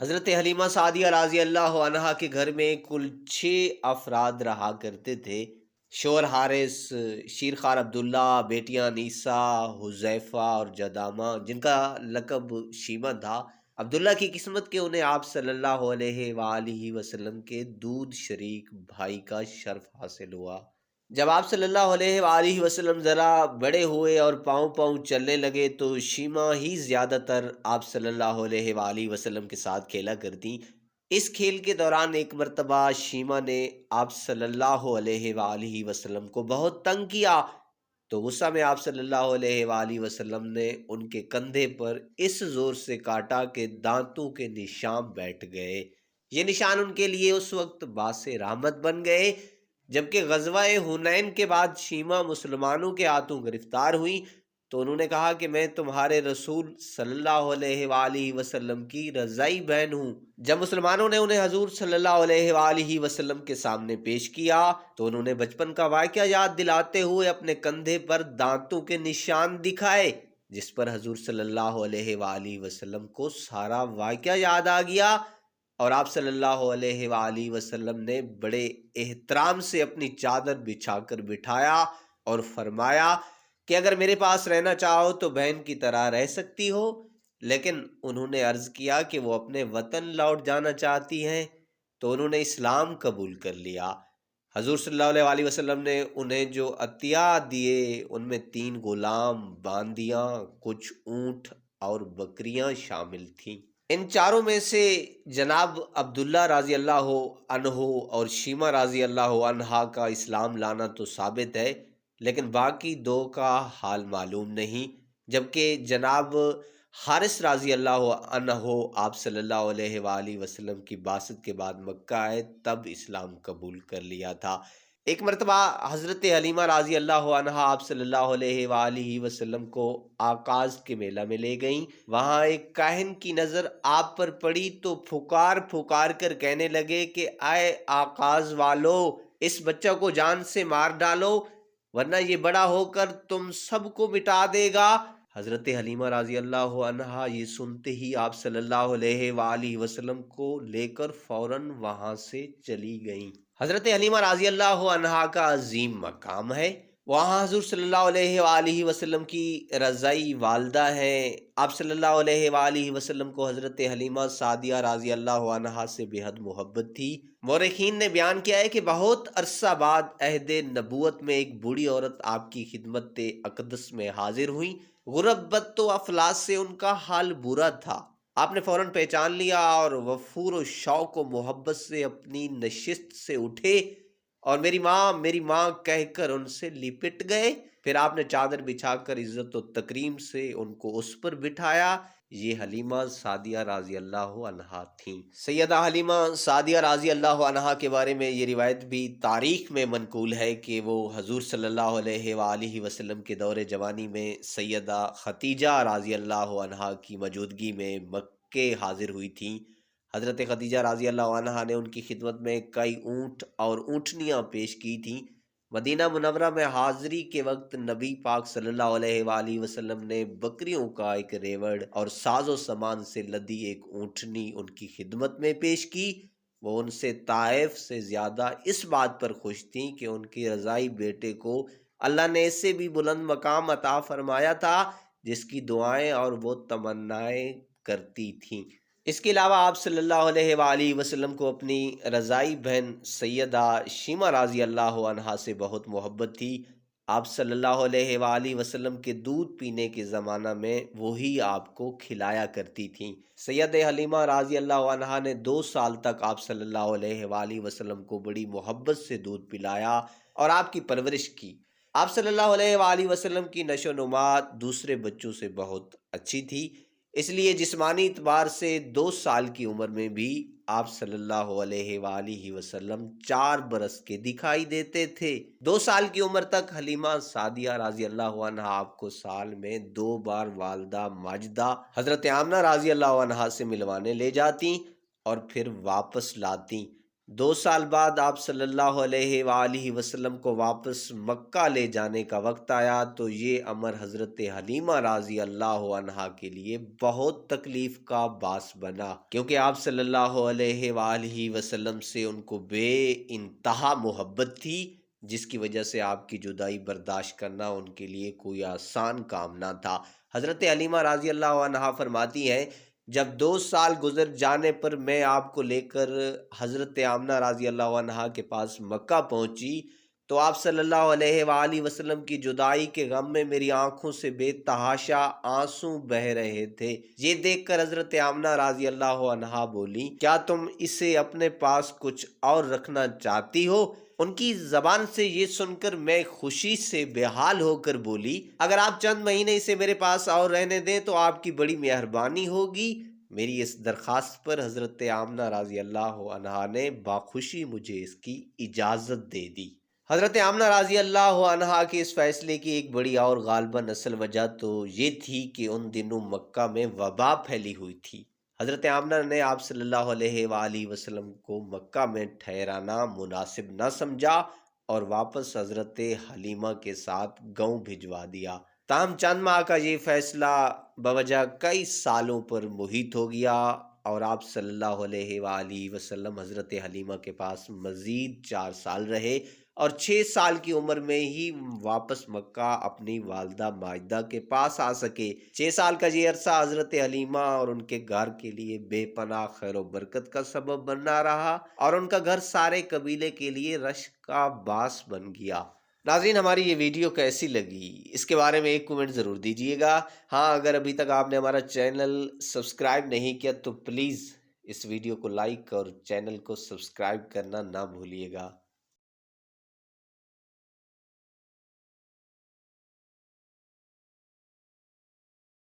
حضرت حلیمہ سعدیہ رضی اللہ عنہا کے گھر میں کل 6 افراد رہا کرتے تھے۔ شوہر حارث، شیرخوار عبداللہ، بیٹیاں نیسا، حذیفہ اور جدامہ، جن کا لقب شیمہ تھا۔ عبداللہ کی قسمت کہ انہیں آپ صلی اللہ علیہ وآلہ وسلم کے دودھ شریک بھائی کا شرف حاصل ہوا۔ جب آپ صلی اللہ علیہ وآلہ وسلم ذرا بڑے ہوئے اور پاؤں پاؤں چلنے لگے تو شیمہ ہی زیادہ تر آپ صلی اللہ علیہ وآلہ وسلم کے ساتھ کھیلا کرتی۔ اس کھیل کے دوران ایک مرتبہ شیمہ نے آپ صلی اللہ علیہ وآلہ وسلم کو بہت تنگ کیا، تو غصہ میں آپ صلی اللہ علیہ وآلہ وسلم نے ان کے کندھے پر اس زور سے کاٹا کہ دانتوں کے نشان بیٹھ گئے۔ یہ نشان ان کے لیے اس وقت باعث رحمت بن گئے۔ جبکہ غزوہ حنین کے بعد شیمہ مسلمانوں کے ہاتھوں گرفتار ہوئی تو انہوں نے کہا کہ میں تمہارے رسول صلی اللہ علیہ وآلہ وسلم کی رضائی بہن ہوں۔ جب مسلمانوں نے انہیں حضور صلی اللہ علیہ وآلہ وسلم کے سامنے پیش کیا تو انہوں نے بچپن کا واقعہ یاد دلاتے ہوئے اپنے کندھے پر دانتوں کے نشان دکھائے، جس پر حضور صلی اللہ علیہ وآلہ وسلم کو سارا واقعہ یاد آ گیا، اور آپ صلی اللہ علیہ وآلہ وسلم نے بڑے احترام سے اپنی چادر بچھا کر بٹھایا اور فرمایا کہ اگر میرے پاس رہنا چاہو تو بہن کی طرح رہ سکتی ہو، لیکن انہوں نے عرض کیا کہ وہ اپنے وطن لوٹ جانا چاہتی ہیں، تو انہوں نے اسلام قبول کر لیا۔ حضور صلی اللہ علیہ وآلہ وسلم نے انہیں جو عطیہ دیے ان میں 3 غلام، باندیاں، کچھ اونٹ اور بکریاں شامل تھیں۔ ان چاروں میں سے جناب عبداللہ رضی اللہ عنہ اور شیمہ رضی اللہ عنہا کا اسلام لانا تو ثابت ہے، لیکن باقی 2 کا حال معلوم نہیں۔ جبکہ جناب حارث رضی اللہ عنہ آپ صلی اللہ علیہ وآلہ وسلم کی بعثت کے بعد مکہ آئے تب اسلام قبول کر لیا تھا۔ ایک مرتبہ حضرت حلیمہ رضی اللہ عنہا آپ صلی اللہ علیہ وآلہ وسلم کو آکاز کے میلہ میں لے گئیں۔ وہاں ایک کاہن کی نظر آپ پر پڑی تو پھکار پھکار کر کہنے لگے کہ اے آکاز والو، اس بچہ کو جان سے مار ڈالو ورنہ یہ بڑا ہو کر تم سب کو مٹا دے گا۔ حضرت حلیمہ رضی اللہ عنہا یہ سنتے ہی آپ صلی اللہ علیہ وآلہ وسلم کو لے کر فوراً وہاں سے چلی گئیں۔ حضرت حلیمہ رضی اللہ عنہا کا عظیم مقام ہے۔ وہاں حضور صلی اللہ علیہ وآلہ وسلم کی رضائی والدہ ہیں۔ آپ صلی اللہ علیہ وآلہ وسلم کو حضرت حلیمہ سعدیہ رضی اللہ عنہا سے بے حد محبت تھی۔ مورخین نے بیان کیا ہے کہ بہت عرصہ بعد عہد نبوت میں ایک بوڑھی عورت آپ کی خدمت اقدس میں حاضر ہوئی۔ غربت و افلاس سے ان کا حال برا تھا۔ آپ نے فوراً پہچان لیا اور وفور و شوق و محبت سے اپنی نشست سے اٹھے اور میری ماں کہہ کر ان سے لپٹ گئے۔ پھر آپ نے چادر بچھا کر عزت و تکریم سے ان کو اس پر بٹھایا۔ یہ حلیمہ سعدیہ رضی اللہ عنہا تھیں۔ سیدہ حلیمہ سعدیہ رضی اللہ عنہا کے بارے میں یہ روایت بھی تاریخ میں منقول ہے کہ وہ حضور صلی اللہ علیہ وآلہ وسلم کے دور جوانی میں سیدہ خدیجہ رضی اللہ عنہا کی موجودگی میں مکے حاضر ہوئی تھیں۔ حضرت خدیجہ رضی اللہ عنہا نے ان کی خدمت میں کئی اونٹ اور اونٹنیاں پیش کی تھیں۔ مدینہ منورہ میں حاضری کے وقت نبی پاک صلی اللہ علیہ وآلہ وسلم نے بکریوں کا ایک ریوڑ اور ساز و سامان سے لدی ایک اونٹنی ان کی خدمت میں پیش کی۔ وہ ان سے طائف سے زیادہ اس بات پر خوش تھیں کہ ان کے رضائی بیٹے کو اللہ نے اس سے بھی بلند مقام عطا فرمایا تھا جس کی دعائیں اور وہ تمنائیں کرتی تھیں۔ اس کے علاوہ آپ صلی اللہ علیہ وآلہ وسلم کو اپنی رضائی بہن سیدہ شیمہ رضی اللہ عنہا سے بہت محبت تھی۔ آپ صلی اللہ علیہ وآلہ وسلم کے دودھ پینے کے زمانہ میں وہی آپ کو کھلایا کرتی تھیں۔ سید حلیمہ رضی اللہ عنہا نے 2 سال تک آپ صلی اللہ علیہ وآلہ وسلم کو بڑی محبت سے دودھ پلایا اور آپ کی پرورش کی۔ آپ صلی اللہ علیہ وآلہ وسلم کی نشو و نما دوسرے بچوں سے بہت اچھی تھی، اس لیے جسمانی اعتبار سے 2 سال کی عمر میں بھی آپ صلی اللہ علیہ وآلہ وسلم 4 برس کے دکھائی دیتے تھے۔ 2 سال کی عمر تک حلیمہ سعدیہ رضی اللہ عنہا آپ کو سال میں 2 بار والدہ ماجدہ حضرت آمنہ رضی اللہ عنہا سے ملوانے لے جاتی اور پھر واپس لاتی۔ 2 سال بعد آپ صلی اللہ علیہ وآلہ وسلم کو واپس مکہ لے جانے کا وقت آیا تو یہ امر حضرت حلیمہ رضی اللہ عنہا کے لیے بہت تکلیف کا باعث بنا، کیونکہ آپ صلی اللہ علیہ وآلہ وسلم سے ان کو بے انتہا محبت تھی، جس کی وجہ سے آپ کی جدائی برداشت کرنا ان کے لیے کوئی آسان کام نہ تھا۔ حضرت حلیمہ رضی اللہ عنہا فرماتی ہیں، جب 2 سال گزر جانے پر میں آپ کو لے کر حضرت آمنہ رضی اللہ عنہا کے پاس مکہ پہنچی تو آپ صلی اللہ علیہ وآلہ وسلم کی جدائی کے غم میں میری آنکھوں سے بے تحاشا آنسو بہ رہے تھے۔ یہ دیکھ کر حضرت آمنہ رضی اللہ عنہا بولی، کیا تم اسے اپنے پاس کچھ اور رکھنا چاہتی ہو؟ ان کی زبان سے یہ سن کر میں خوشی سے بے حال ہو کر بولی، اگر آپ چند مہینے اسے میرے پاس اور رہنے دیں تو آپ کی بڑی مہربانی ہوگی۔ میری اس درخواست پر حضرت آمنہ رضی اللہ عنہا نے باخوشی مجھے اس کی اجازت دے دی۔ حضرت آمنہ رضی اللہ عنہا کے اس فیصلے کی ایک بڑی اور غالباً اصل وجہ تو یہ تھی کہ ان دنوں مکہ میں وبا پھیلی ہوئی تھی۔ حضرت آمنہ نے آپ صلی اللہ علیہ وآلہ وسلم کو مکہ میں ٹھہرانا مناسب نہ سمجھا اور واپس حضرت حلیمہ کے ساتھ گاؤں بھجوا دیا۔ تاہم چند ماہ کا یہ فیصلہ بوجہ کئی سالوں پر محیط ہو گیا اور آپ صلی اللہ علیہ وآلہ وسلم حضرت حلیمہ کے پاس مزید 4 سال رہے اور 6 سال کی عمر میں ہی واپس مکہ اپنی والدہ ماجدہ کے پاس آ سکے۔ 6 سال کا یہ عرصہ حضرت حلیمہ اور ان کے گھر کے لیے بے پناہ خیر و برکت کا سبب بننا رہا اور ان کا گھر سارے قبیلے کے لیے رشک کا باعث بن گیا۔ ناظرین، ہماری یہ ویڈیو کیسی لگی اس کے بارے میں ایک کومنٹ ضرور دیجئے گا۔ ہاں، اگر ابھی تک آپ نے ہمارا چینل سبسکرائب نہیں کیا تو پلیز اس ویڈیو کو لائک اور چینل کو سبسکرائب کرنا نہ بھولیے گا۔